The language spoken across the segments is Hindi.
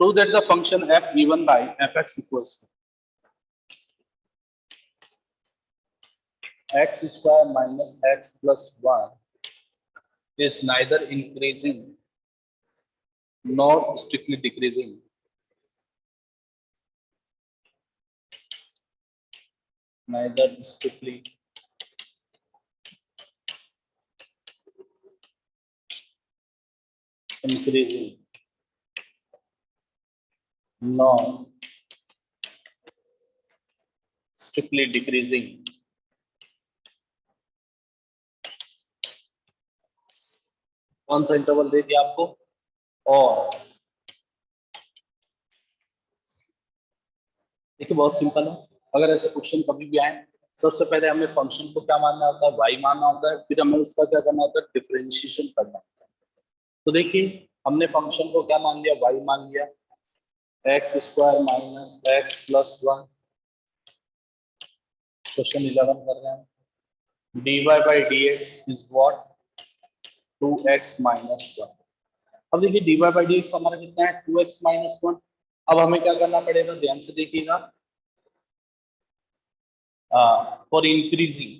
Prove that the function f given by fx equals to x square minus x plus 1 is neither increasing nor strictly decreasing. Neither strictly increasing nor strictly decreasing. कौन सा इंटरवल दे दिया आपको? और देखिए बहुत सिंपल है, अगर ऐसे क्वेश्चन कभी भी आए सबसे पहले हमें फंक्शन को क्या मानना होता है? y मानना होता है, फिर हमें उसका क्या करना होता है? डिफरेंशिएशन करना होता है। तो देखिए हमने फंक्शन को क्या मान लिया? y मान लिया, x square minus x plus 1। Question 11 कर रहे हैं, dy by dx is what? 2x minus 1। अब देखिए dy by dx हमारा कितना है? 2x minus 1। अब हमें क्या करना पड़ेगा? ध्यान से देखिएगा, for increasing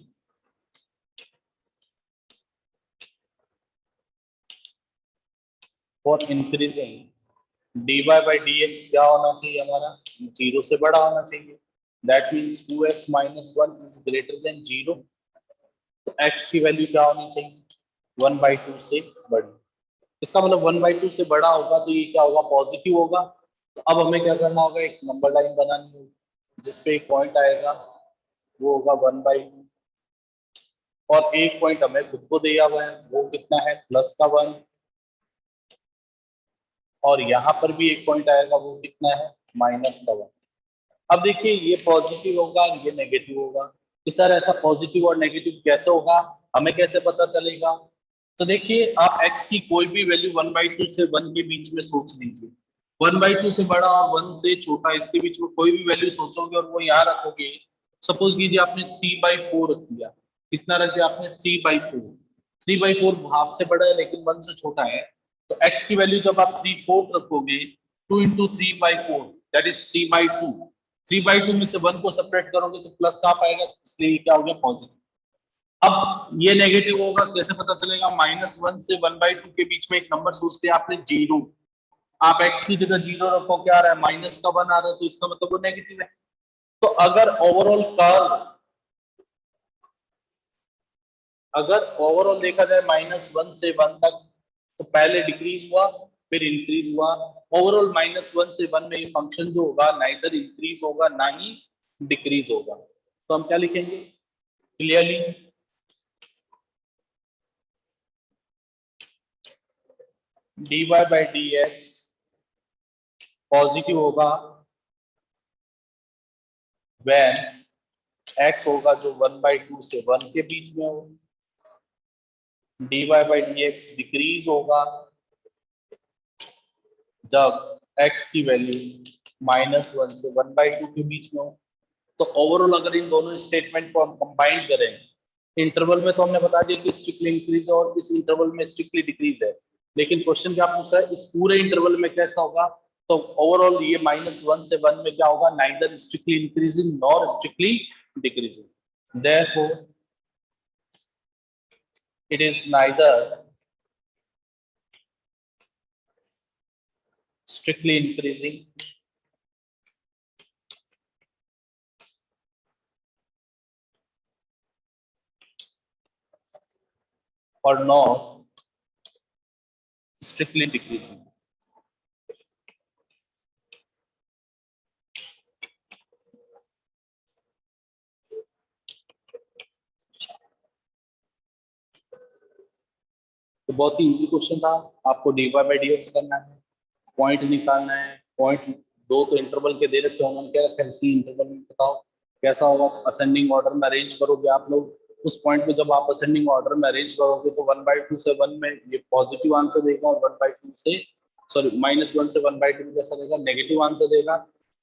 dy by dx क्या होना चाहिए? हमारा 0 से बड़ा होना चाहिए। That means 2x minus 1 is greater than 0। तो x की वैल्यू क्या होनी चाहिए? 1/2 से बड़ी। इसका मतलब 1/2 से बड़ा होगा तो ये क्या होगा? पॉजिटिव होगा। तो अब हमें क्या करना होगा? एक नंबर लाइन बनानी होगी जिसपे एक पॉइंट आएगा, वो होगा 1/2, और एक पॉइंट हमें खुद को दिया हुआ है, वो कितना है? प्लस का 1, और यहाँ पर भी एक पॉइंट आएगा, वो कितना है? माइनस का 1। अब देखिए ये पॉजिटिव होगा, ये नेगेटिव होगा। कि सर ऐसा पॉजिटिव और नेगेटिव कैसे होगा? हमें कैसे पता चलेगा? तो देखिए आप x की कोई भी वैल्यू 1/2 से 1 के बीच में सोच लीजिए। 1/2 से बड़ा और 1 से छोटा, इसके बीच में कोई भी वैल्यू सोचोगे और वो यहाँ रखोगे। सपोज कीजिए आपने 3/4 रख दिया। कितना रख दिया आपने? 3/4। 3/4 हाफ से बड़ा है लेकिन 1 से छोटा है। तो x की वैल्यू जब आप 3/4 रखोगे, 2 into 3/4 दैट इज 3/2। 3/2 में से 1 को सेपरेट करोगे तो प्लस का पाएगा, इसलिए क्या हो गया? पॉजिटिव। अब ये नेगेटिव होगा, कैसे पता चलेगा? -1 से 1/2 के बीच में एक नंबर सोचते हैं आपने, 0। आप x की जगह 0 रखो, क्या आ रहा है? माइनस का 1 आ रहा है, तो इसका मतलब वो नेगेटिव है। तो अगर ओवरऑल देखा जाए -1 से 1 तक, तो पहले डिक्रीज हुआ फिर इंक्रीज हुआ। ओवरऑल -1 से 1 में ये फंक्शन जो होगा नाइदर इंक्रीज होगा ना ही डिक्रीज होगा। तो हम क्या लिखेंगे clearly? dy by dx positive होगा when x होगा जो 1/2 से 1 के बीच में हो। dy by dx डिक्रीज होगा जब x की वैल्यू -1 से 1/2 के बीच में हो। तो ओवरऑल अगर इन दोनों स्टेटमेंट को हम कंबाइन करें, इंटरवल में तो हमने बता दिया कि स्ट्रिक्टली इंक्रीज है और इस इंटरवल में स्ट्रिक्टली डिक्रीज है, लेकिन क्वेश्चन क्या पूछा है? इस पूरे इंटरवल में कैसा होगा? तो ओवरऑल ये -1 से 1 में क्या होगा? Neither strictly increasing nor strictly decreasing. Therefore it is neither strictly increasing or not strictly decreasing। तो बहुत ही इजी क्वेश्चन था। आपको dy by dx करना है, पॉइंट निकालना है। पॉइंट दो तो इंटरवल के दे रखे होंगे, क्या रखा है? इसी इंटरवल में बताओ कैसा होगा? असेंडिंग ऑर्डर में अरेंज करोगे आप लोग। उस पॉइंट पे जब आप असेंडिंग ऑर्डर में अरेंज करोगे तो 1/2 से 1 में ये पॉजिटिव आंसर देगा, और 1/2 से -1 से 1/2 में कैसा देगा? नेगेटिव आंसर देगा।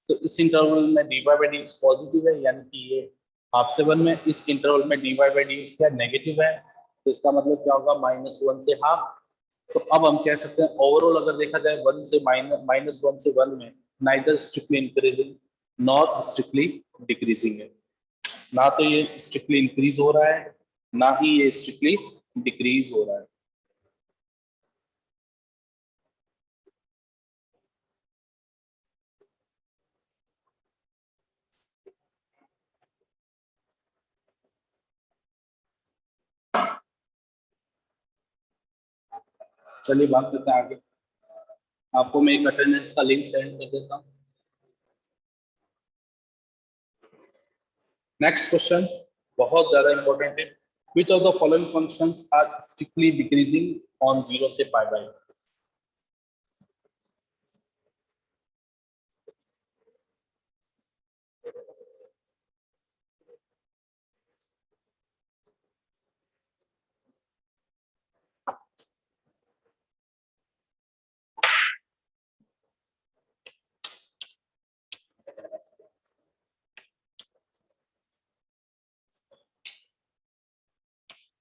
तो इस इंटरवल में dy by dx पॉजिटिव है, यानी कि ये हाफ से 1 में। इस इंटरवल में dy by dx क्या नेगेटिव है, तो इसका मतलब क्या होगा? -1 से हाफ। तो अब हम कह सकते हैं ओवरऑल अगर देखा जाए 1 से -1 से 1 में neither strictly increasing not strictly decreasing है, ना तो ये स्ट्रिक्टली इंक्रीज हो रहा है ना ही ये स्ट्रिक्टली डिक्रीज हो रहा है। चलिए बात करते हैं आगे। आपको मैं एक अटेंडेंस का लिंक सेंड कर देता हूँ। नेक्स्ट क्वेश्चन बहुत ज्यादा इंपॉर्टेंट है। Which of the following functions are strictly decreasing on 0 से pi by?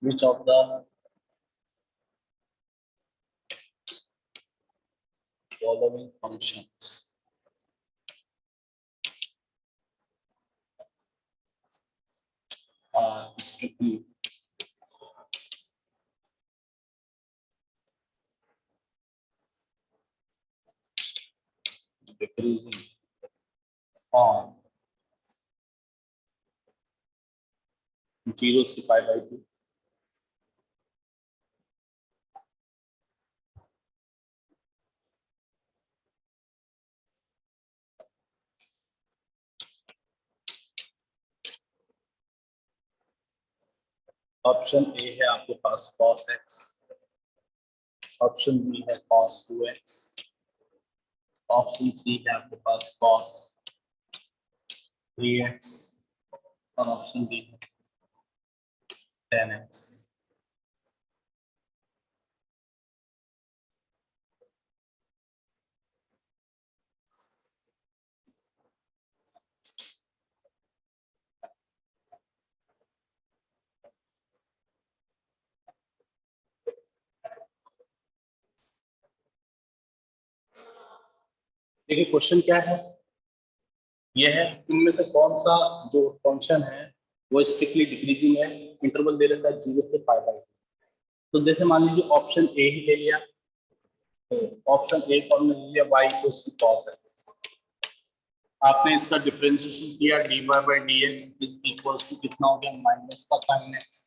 Which of the following functions are strictly decreasing on 0 से पाई बाई 2? ऑप्शन ए है आपके पास cos x, ऑप्शन बी है cos 2x, ऑप्शन सी है आपके पास cos 3x और ऑप्शन डी है 10x। देखिए क्वेश्चन क्या है, यह है इनमें से कौन सा जो फंक्शन है वो स्ट्रिक्टली डिक्रीजिंग है, इंटरवल दे रखा है 0 से पाई बाई। तो जैसे मान लीजिए ऑप्शन ए ही ले लिया, तो ऑप्शन ए को हमने ले लिया y equals to cos x। आपने इसका डिफरेंशिएशन किया dy by dx is equals to कितना हो गया माइनस का sin x।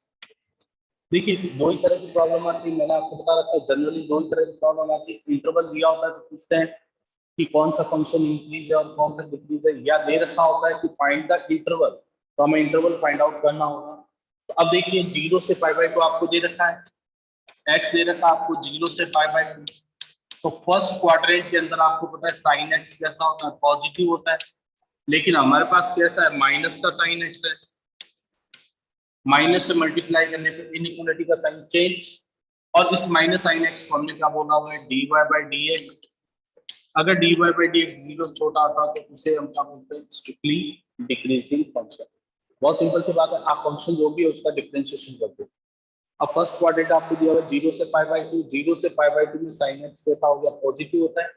देखिए दो ही तरह की प्रॉब्लम आती है, मैंने आपको बता रखा है जनरली दो ही तरह की प्रॉब्लम आती है। इंटरवल दिया होता है तो पूछते हैं कि कौन सा फंक्शन इंक्रीज है और कौन सा डिक्रीज है, या दे रखा होता है कि फाइंड द इंटरवल, तो हमें इंटरवल फाइंड आउट करना होगा। तो अब देखिए 0 से पाई बाई 2 आपको दे रखा है, x दे रखा है आपको 0 से पाई बाई 2। तो फर्स्ट क्वाड्रेंट के अंदर आपको पता है साइन एक्स कैसा होता है, पॉजिटिव होता है, लेकिन हमारे पास कैसा है माइनस का साइन एक्स है। माइनस से मल्टीप्लाई करने पे इनइक्वालिटी का साइन चेंज, और इस माइनस साइन एक्स को हमने क्या बोला हुआ है dy बाई dx। अगर dy बाई dx 0 से छोटा आता है तो उसे हम क्या बोलते हैं स्ट्रिक्टली डिक्रीजिंग फंक्शन। बहुत सिंपल सी बात है, आप फंक्शन जो भी है उसका डिफरेंशिएशन कर दो। अब फर्स्ट क्वाड्रेंट आपको दिया हुआ 0 से पाई बाई 2, 0 से पाई बाई 2 में साइन एक्स कैसा हो गया पॉजिटिव होता है,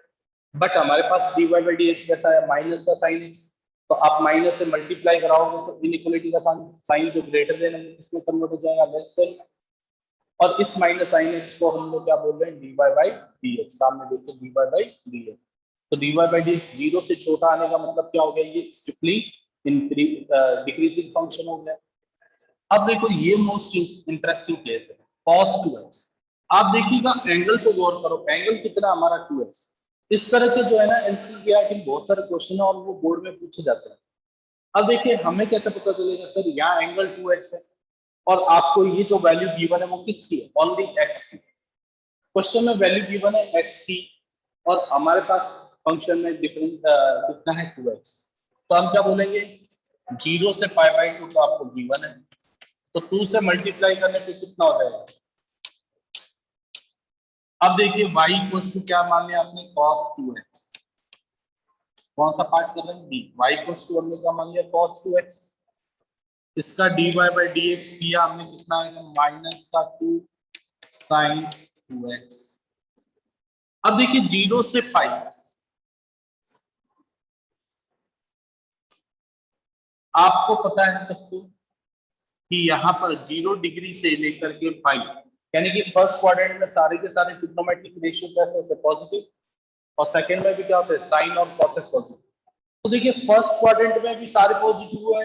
बट हमारे पास dy बाई dx कैसा है माइनस का साइन एक्स। तो आप माइनस से मल्टीप्लाई कराओगे तो इनइक्वालिटी का साइन जो ग्रेटर देन है इसमें कन्वर्ट हो जाएगा लेस देन, और इस माइनस साइन एक्स को हम लोग क्या बोल रहे हैं dy बाई dx। सामने देखो dy बाई dx, तो dy बाई dx 0 से छोटा आने का मतलब क्या हो गया, ये स्ट्रिक्टली डिक्रीजिंग फंक्शन हो गया। अब देखो ये मोस्ट इंटरेस्टिंग केस है cos 2x। आप देखिएगा एंगल को गौर करो, एंगल कितना हमारा 2x। इस तरह के जो है ना एनसीईआरटी में बहुत सारे क्वेश्चन है और वो बोर्ड में पूछे जाते हैं। अब देखिए हमें कैसे पता चलेगा सर यहाँ एंगल 2x है और आपको ये जो वैल्यू गिवन है वो किसकी है, ओनली x की। क्वेश्चन में वैल्यू गिवन है x की और हमारे पास फंक्शन में डिफरेंस कितना है 2x। तो हम क्या बोलेंगे 0 से पाई बाई 2 तो आपको गिवन है, तो 2 से मल्टीप्लाई करने पे कितना हो जाएगा। अब देखिए y इक्वल्स टू क्या मान लिया आपने cos 2x, कौन सा पार्ट कर रहे हैं b, y इक्वल्स टू हमने क्या मान लिया cos 2x। इसका dy बाई dx किया हमने कितना आएगा माइनस का 2 sin 2x। अब देखिए 0 से पाई, आपको पता है सबको कि यहाँ पर 0 डिग्री से लेकर के पाई, यानी कि फर्स्ट क्वाड्रेंट में सारे के सारे ट्रिग्नोमेट्रिक रेशियो कैसे होते हैं, पॉजिटिव, और सेकंड में भी क्या होता है, साइन और कॉसेक पॉजिटिव। तो देखिए फर्स्ट क्वाड्रेंट में भी सारे पॉजिटिव हुए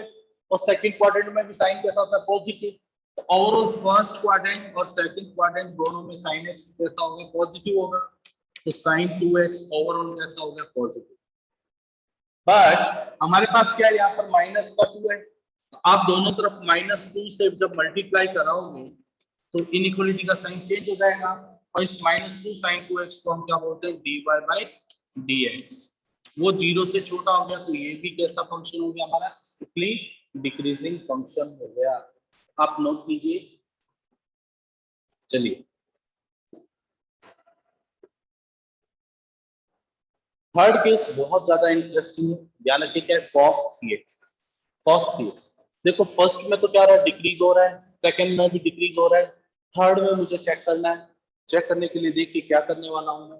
और सेकंड क्वाड्रेंट में भी साइन कैसा होता है, पॉजिटिव। तो ओवरऑल फर्स्ट क्वाड्रेंट और सेकंड क्वाड्रेंट दोनों में साइन एक्स कैसा होगा, पॉजिटिव होगा। तो साइन 2x ओवरऑल कैसा होगा, पॉजिटिव। बट हमारे पास क्या है, यहाँ पर माइनस का 2 है, तो आप दोनों तरफ -2 से जब मल्टीप्लाई कराओगे तो इनइक्वालिटी का साइन चेंज हो जाएगा, और इस -2 sin 2x को हम क्या बोलते हैं, dy/dx। वो 0 से छोटा हो गया, तो ये भी कैसा फंक्शन हो गया हमारा, स्ट्रिक्टली डिक्रीजिंग फंक्शन हो गया। आप नोट कीजिए। चलिए थर्ड केस बहुत ज्यादा इंटरेस्टिंग है, ध्यान रखिए क्या है, cos 3x। cos 3x देखो फर्स्ट में तो क्या रहा है, डिक्रीज हो रहा है, सेकंड में भी डिक्रीज हो रहा है, थर्ड में मुझे चेक करना है। चेक करने के लिए देखिए क्या करने वाला हूं मैं,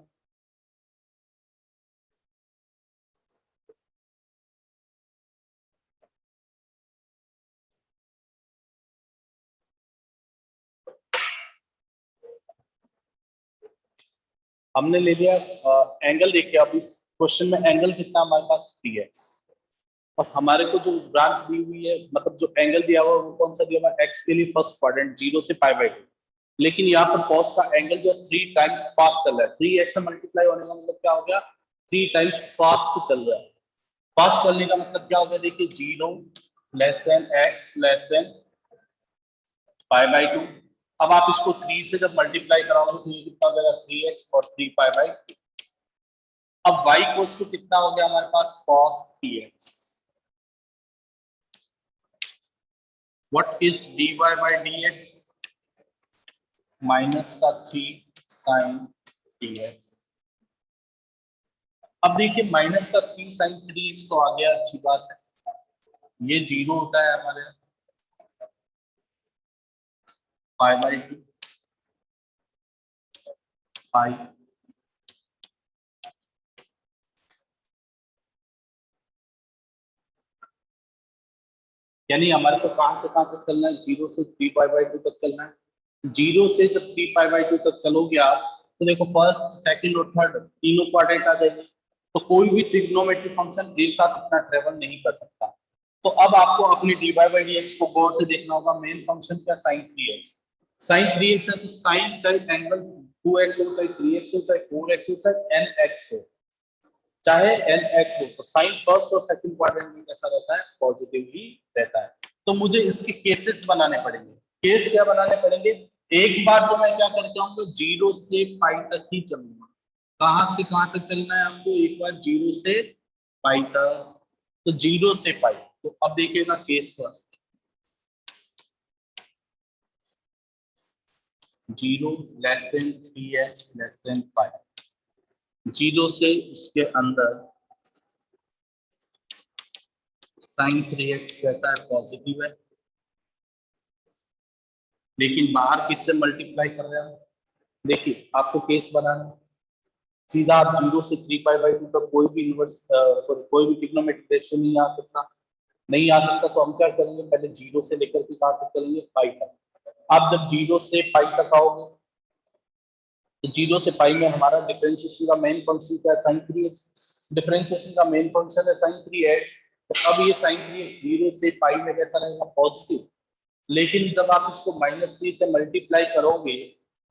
हमने ले लिया एंगल। देखिए अब इस क्वेश्चन में एंगल कितना हमारे पास, 3x, और हमारे को जो ब्रांच दी हुई है, मतलब जो एंगल दिया हुआ है वो कौन सा दिया हुआ है, x के लिए फर्स्ट क्वाड्रेंट 0 से π/2। लेकिन यहाँ पर cos का एंगल जो 3 टाइम्स फास्ट चल रहा है, 3x से मल्टीप्लाई होने का मतलब क्या हो गया, 3 टाइम्स फास्ट चल रहा है। फास्ट चलने का मतलब क्या हो गया, देखिए 0 less than x less than π/2। अब आप इसको 3 से जब मल्टीप्लाई कराओगे तो ये कितना हो जाएगा, 3x और 3π/2। अब y इक्वल्स टू कितना हो गया हमारे पास, cos 3x। What is dy/dx, minus का 3 sin 3x। अब देखिए माइनस का 3 sin 3x तो आ गया, अच्छी बात है, ये 0 होता है हमारे π/2 पाई। यानी हमारे को कहां से कहां तक चलना है, 0 से 3π/2 तक चलना है। 0 से जब 3π/2 तक चलोगे आप, तो देखो फर्स्ट सेकंड और थर्ड तीनों क्वाड्रेंट आ जाएंगे, तो कोई भी ट्रिग्नोमेट्रिक फंक्शन एक साथ इतना ट्रेवल नहीं कर सकता। तो अब आपको अपनी dy/dx को गौर से देखना होगा, मेन फंक्शन क्या, sin 3x। sin 3x है तो sin चाहे एंगल 2x हो, चाहे 3x हो, चाहे 4x हो, चाहे nx हो, चाहे nx हो, तो साइन फर्स्ट और सेकंड क्वाड्रेंट में कैसा रहता है, पॉजिटिव ही रहता है। तो मुझे इसके केसेस बनाने पड़ेंगे। केस क्या बनाने पड़ेंगे, एक बार तो मैं क्या करता हूँ, 0 से पाई तक ही चलूंगा। कहां से कहां तक चलना है आपको, एक बार 0 से पाई तक, तो 0 से पाई। तो अब देखिएगा case first, 0 less than 3x less then 5, 0 से उसके अंदर sin 3x कैसा है, पॉजिटिव है, लेकिन बाहर किससे मल्टीप्लाई कर रहे हैं। देखिए आपको केस बनाना है, सीधा आप 0 से 3π/2 तक कोई भी इनवर्स सॉरी कोई भी ट्रिग्नोमेट्रिक रेशियो नहीं आ सकता, नहीं आ सकता। तो हम क्या करेंगे, पहले 0 से लेकर के कहां तक चलेंगे, पाई तक। आप जब 0 से पाई तक आओगे तो 0 से पाई में हमारा डिफरेंशिएशन का मेन फंक्शन क्या है, sin 3x। डिफरेंशिएशन का मेन फंक्शन है sin 3x। तो अब ये sin 3x 0 से पाई में कैसा रहेगा, पॉजिटिव। लेकिन जब आप इसको -3 से मल्टीप्लाई करोगे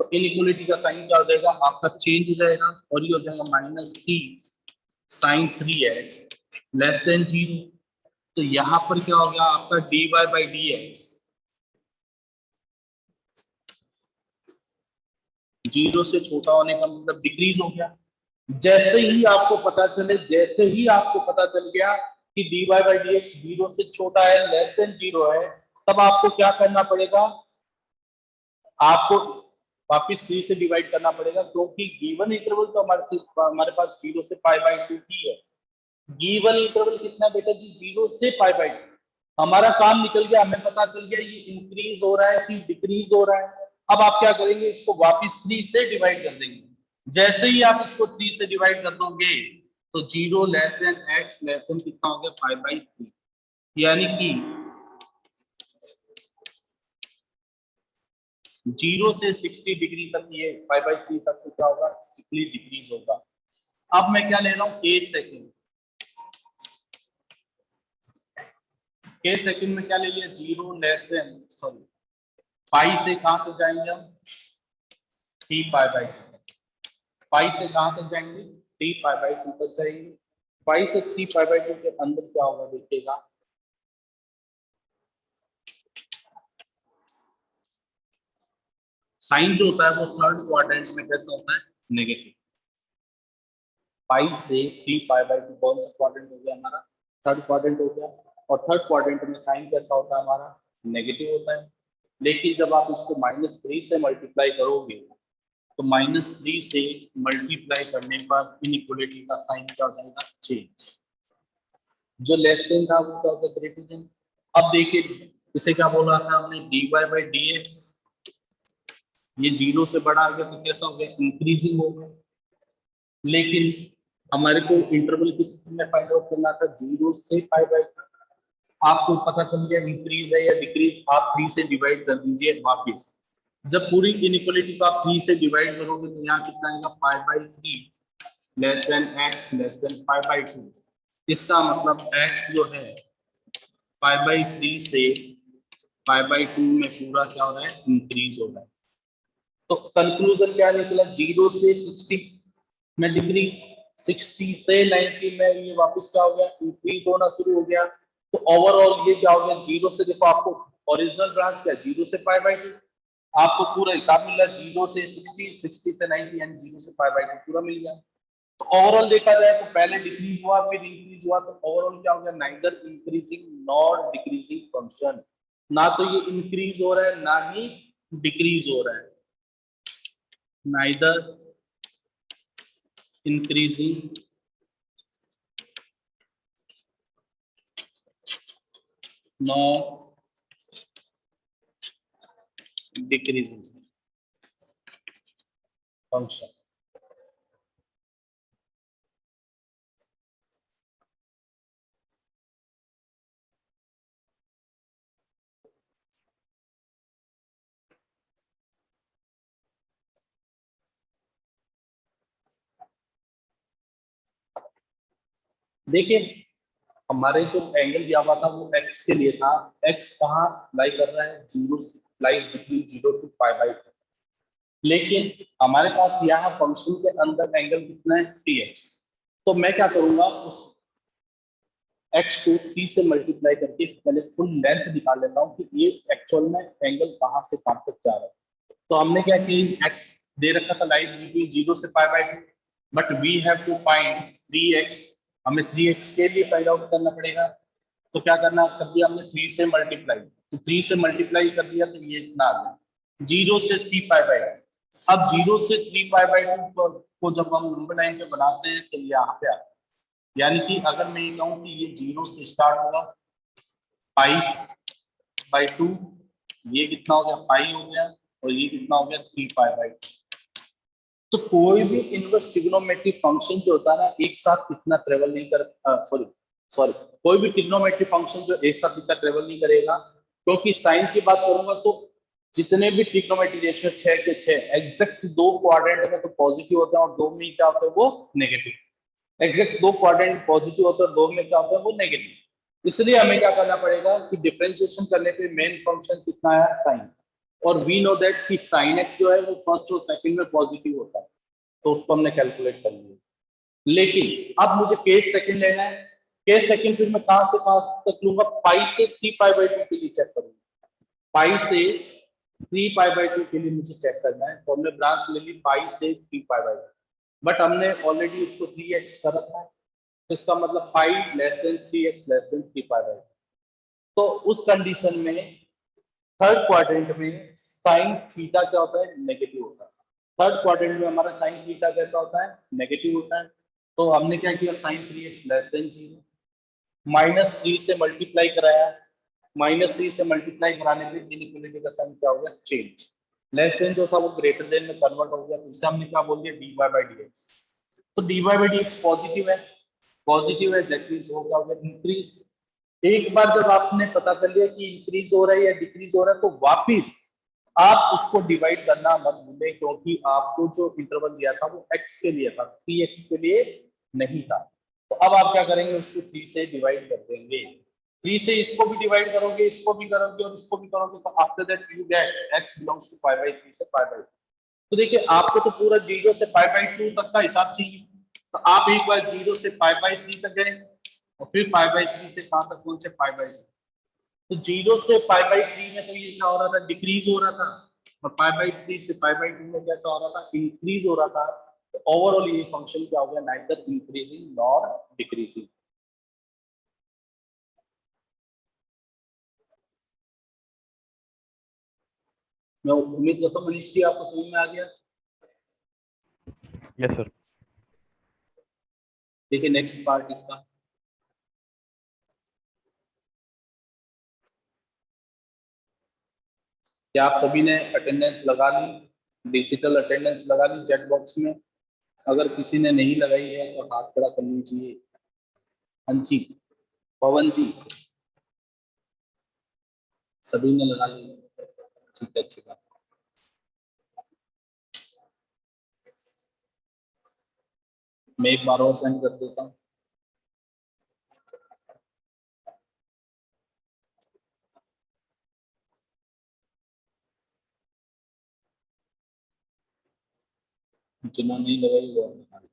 तो इनइक्वालिटी का साइन क्या हो जाएगा, आपका चेंज हो जाएगा, और ये हो जाएगा -3 sin 3x लेस देन 0। तो यहाँ पर क्या हो गया आपका dy/dx, 0 से छोटा होने का मतलब डिक्रीज हो गया। जैसे ही आपको पता चल गया कि dy/dx 0 से छोटा है, लेस देन 0 है, तब आपको क्या करना पड़ेगा, आपको वापिस 3 से डिवाइड करना पड़ेगा, क्योंकि गिवन इंटरवल तो हमारे पास 0 से π/2 ही है। गिवन इंटरवल कितना है बेटा जी, 0 से π/2। हमारा काम निकल गया, हमें पता चल गया ये इंक्रीज हो रहा है कि डिक्रीज हो रहा है। अब आप क्या करेंगे, इसको वापिस 3 से डिवाइड कर देंगे। जैसे ही आप इसको 3 से डिवाइड कर दोगे तो 0 less then x less than कितना हो गया 5/3, यानी कि 0 से 60 डिग्री तक ये 5/3 तक क्या होगा स्ट्रिक्टली डिक्रीज होगा। अब मैं क्या ले रहा हूँ के सेकंड, के सेकंड में क्या ले लिया 0 लेस देन सॉरी पाई से कहां तक जाएंगे हम 3π/2, पाई से कहां तक जाएंगे 3π/2 तक जाएंगे। पाई से 3π/2 के अंदर क्या होगा देखिएगा, साइन जो होता है वो थर्ड क्वाड्रेंट में कैसा होता है नेगेटिव। पाई से 3π/2 कौन सा क्वाड्रेंट हो गया हमारा थर्ड क्वाड्रेंट हो गया, और थर्ड क्वाड्रेंट में साइन कैसा होता है हमारा नेगेटिव होता है। लेकिन जब आप इसको -3 से मल्टीप्लाई करोगे तो -3 से मल्टीप्लाई करने पर इनइक्वालिटी का साइन क्या हो जाएगा चेंज, जो लेस देन था वो क्या होगा ग्रेटर देन। अब देखिए इसे क्या बोला था हमने dy/dx, ये 0 से बड़ा आ गया तो कैसा हो गया इंक्रीजिंग हो गया। लेकिन हमारे को इंटरवल किस में फाइंड आउट करना था 0 से π/2, आपको पता चल गया इंक्रीज है या डिक्रीज, आप 3 से डिवाइड कर दीजिए वापस। जब पूरी इनइक्वालिटी को आप 3 से डिवाइड करोगे तो यहाँ कितना आएगा 5/3 less than x less then 5/2। इसका मतलब x जो है 5/3 से 5/2 में पूरा क्या हो रहा है इंक्रीज हो रहा है। तो कंक्लूजन क्या निकला 0 से 60 में डिक्रीज, 60 से 90 में ये वापस क्या हो गया इंक्रीज होना शुरू हो गया। तो ओवरऑल ये क्या हो गया 0 से देखो आपको ओरिजिनल ब्रांच क्या 0 से 5/2, आपको पूरा हिसाब मिल रहा है 0 से 60, 60 से 90 यानी 0 से 5/2 पूरा मिल गया। तो ओवरऑल देखा जाए तो पहले डिक्रीज हुआ फिर इंक्रीज हुआ, तो ओवरऑल क्या हो गया neither increasing nor decreasing function, ना तो ये इंक्रीज हो रहा है ना ही डिक्रीज हो रहा है, neither increasing nor decreasing function. देखिए हमारे जो एंगल दिया हुआ था वो एक्स के लिए था, एक्स कहाँ लाई कर रहा है 0 लाइज बिटवीन 0 to π/2, लेकिन हमारे पास यहाँ फंक्शन के अंदर एंगल कितना है 3x। तो मैं क्या करूंगा उस x को 3 से मल्टीप्लाई करके पहले फुल लेंथ निकाल लेता हूँ कि ये एक्चुअल में एंगल कहाँ से कहाँ तक जा रहा है। तो हमने क्या किया x दे रखा था लाइज बिटवीन 0 से π/2, but we have to find 3x, हमें 3x के लिए फाइंड आउट करना पड़ेगा। तो क्या करना कर दिया हमने 3 से मल्टीप्लाई, तो 3 से मल्टीप्लाई कर दिया तो ये इतना आ गया 0 से 3π/2। अब 0 से 3π/2 को जब हम नंबर लाइन पे बनाते हैं तो यहाँ पे आता है, यानी कि अगर मैं ये कहूँ कि ये 0 से स्टार्ट होगा π/2, ये कितना हो गया पाई हो गया और ये कितना हो गया 3π/2। तो कोई भी इनवर्स ट्रिग्नोमेट्रिक फंक्शन जो होता है ना एक साथ इतना ट्रेवल नहीं कर सॉरी सॉरी कोई भी ट्रिग्नोमेट्रिक फंक्शन जो एक साथ इतना ट्रेवल नहीं करेगा, क्योंकि साइन की बात करूंगा तो जितने भी ट्रिग्नोमेट्रिक रेशियो 6 के 6 एग्जैक्ट 2 क्वाड्रेंट में तो पॉजिटिव होते हैं और 2 में क्या होता है वो नेगेटिव, एग्जैक्ट 2 क्वाड्रेंट पॉजिटिव होते हैं और 2 में क्या होता है वो नेगेटिव। इसलिए हमें क्या करना पड़ेगा कि डिफरेंशिएशन करने पे मेन फंक्शन कितना है साइन, और वी नो दैट कि साइन एक्स जो है वो फर्स्ट और सेकंड में पॉजिटिव होता है, तो उसको हमने कैलकुलेट कर लिया। लेकिन अब मुझे केस सेकंड लेना है, केस सेकंड फिर मैं कहां से कहां तक लूंगा पाई से 3π/2 के लिए चेक करूंगा, पाई से 3π/2 के लिए मुझे चेक करना है। तो हमने ब्रांच ले ली पाई से 3π/2, बट हमने ऑलरेडी उसको 3x कर रखा है, तो इसका मतलब pi less than 3x less than 3π/2। तो उस कंडीशन में थर्ड क्वाड्रेंट में साइन थीटा क्या होता है नेगेटिव होता है, थर्ड क्वाड्रेंट में हमारा साइन थीटा कैसा होता है नेगेटिव होता है। तो हमने क्या किया साइन 3x लेस देन 0, -3 से मल्टीप्लाई कराया, -3 से मल्टीप्लाई कराने पे इनइक्वालिटी का साइन क्या हो गया चेंज। लेस देन जो था वो ग्रेटर देन में कन्वर्ट हो गया, तो इसे हमने क्या बोल दिया, dy बाई dx। तो dy बाई dx पॉजिटिव है, पॉजिटिव है, दैट मींस वो क्या हो गया, इंक्रीज। एक बार जब आपने पता कर लिया कि इंक्रीज हो रहा है या डिक्रीज हो रहा है, तो वापिस आप उसको डिवाइड करना मत भूलें, क्योंकि आपको जो इंटरवल दिया था वो x के लिए था, 3x के लिए नहीं था। तो अब आप क्या करेंगे, उसको 3 से डिवाइड कर देंगे। 3 से इसको भी डिवाइड करोगे, इसको भी करोगे और इसको भी करोगे, तो after that you get x belongs to pi by 3 से पाई बाई 2। तो देखिए आपको तो पूरा 0 से पाई बाई 2 तक का हिसाब चाहिए, तो आप एक बार 0 से पाई बाई 3 तक गए और फिर पाई बाई 3 से कहां तक पहुंचे, पाई बाई 3। तो 0 से पाई बाई 3 में तो ये क्या हो रहा था, डिक्रीज हो रहा था, और पाई बाई 3 से पाई बाई 2 में कैसा हो रहा था, इंक्रीज हो रहा था। तो ओवरऑल ये फंक्शन क्या हो गया, नाइदर इंक्रीजिंग नॉर डिक्रीजिंग। मैं उम्मीद करता हूँ मनीष जी आपको समझ में आ गया। Yes sir. देखिए नेक्स्ट पार्ट इसका, क्या आप सभी ने अटेंडेंस लगा ली, डिजिटल अटेंडेंस लगा ली चैट बॉक्स में? अगर किसी ने नहीं लगाई है तो हाथ खड़ा कर लीजिए। अंशी, पवन जी, सभी ने लगा ली, ठीक है, अच्छी बात। मैं एक बार और सेंड कर देता हूँ। जिन्होंने नहीं लगाई वो लगा ली।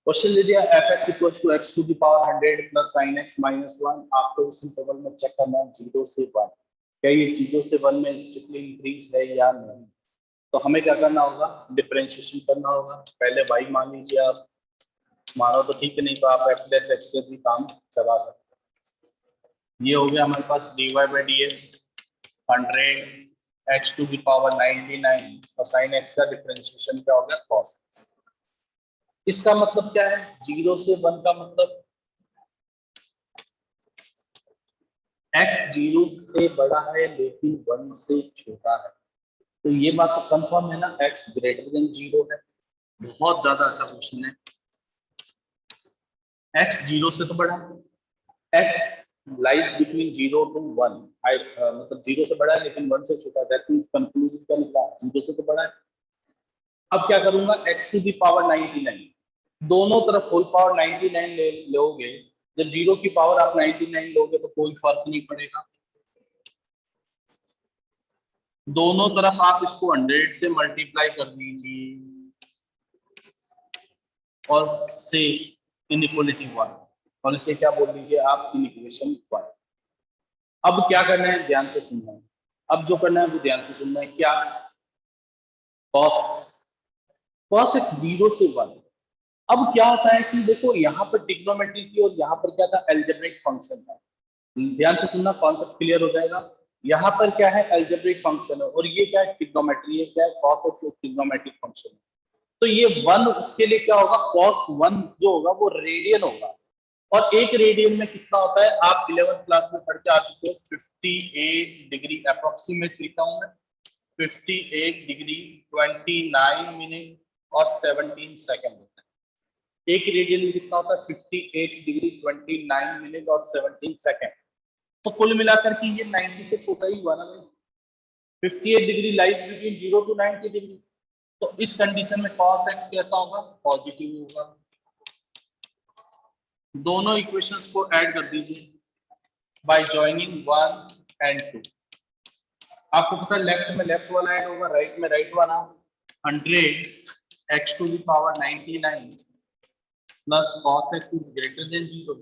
क्वेश्चन दे दिया f(x = x to the power 100 plus sin x minus 1)। आपको इस इंटरवल में चेक करना है 0 से 1, क्या ये 0 से 1 में स्ट्रिक्टली इंक्रीज है या नहीं। तो हमें क्या करना होगा, डिफरेंशिएशन करना होगा। पहले y मान लीजिए आप, मानो तो ठीक है, नहीं तो आप x प्लस x से भी काम चला सकते हैं। ये हो गया हमारे पास dy by dx 100 x to the power 99 और sin x का डिफरेंशिएशन क्या हो गया, cos x। इसका मतलब क्या है, 0 से 1 का मतलब x 0 से बड़ा है लेकिन 1 से छोटा है। तो ये बात तो कंफर्म है ना, x ग्रेटर देन 0 है। बहुत ज्यादा अच्छा क्वेश्चन है। x 0 से तो बड़ा है, x लाइज बिटवीन 0 to 1, मतलब 0 से बड़ा है लेकिन 1 से छोटा है, दैट मींस कंक्लूजन क्या निकला, 0 से तो बड़ा है। अब क्या करूंगा, x to the power 99, दोनों तरफ होल पावर 99 ले लोगे। जब 0 की पावर आप 99 लोगे तो कोई फर्क नहीं पड़ेगा, दोनों तरफ आप इसको 100 से मल्टीप्लाई कर दीजिए और से इनइक्वालिटी 1, और इसे क्या बोल दीजिए आप, इनइक्वेशन 1। अब क्या करना है, ध्यान से सुनना है। अब जो करना है वो ध्यान से सुनना है, क्या, cos x 0 से 1। अब क्या होता है कि देखो यहाँ पर ट्रिग्नोमेट्री थी और यहाँ पर क्या था, अलजेब्रिक फंक्शन था। ध्यान से सुनना, कॉन्सेप्ट क्लियर हो जाएगा। यहाँ पर क्या है, अलजेब्रिक फंक्शन है, और ये क्या है, ट्रिग्नोमेट्री है। क्या है, cos x एक ट्रिग्नोमेट्रिक फंक्शन है। तो ये 1 उसके लिए क्या होगा, cos 1 जो होगा वो रेडियन होगा। और एक रेडियन में कितना होता है, आप 11th क्लास में पढ़ के आ चुके हो, 58 डिग्री अप्रोक्सीमेट लिखा हूं मैं, 58 डिग्री 29 मिनट और 17 सेकंड होता है। एक रेडियन में कितना होता है, 58 डिग्री 29 मिनट और 17 सेकंड। तो कुल मिलाकर के ये 90 से छोटा ही हुआ ना भाई। 58 degree lies between 0 to 90 degree. तो इस कंडीशन में cos x कैसा होगा, पॉजिटिव होगा। दोनों इक्वेशंस को ऐड कर दीजिए बाय जॉइनिंग 1 and 2। आपको पता है लेफ्ट में लेफ्ट वाला ऐड होगा, राइट में राइट वाला। 100 x to the power 99 plus cos x is greater than 0।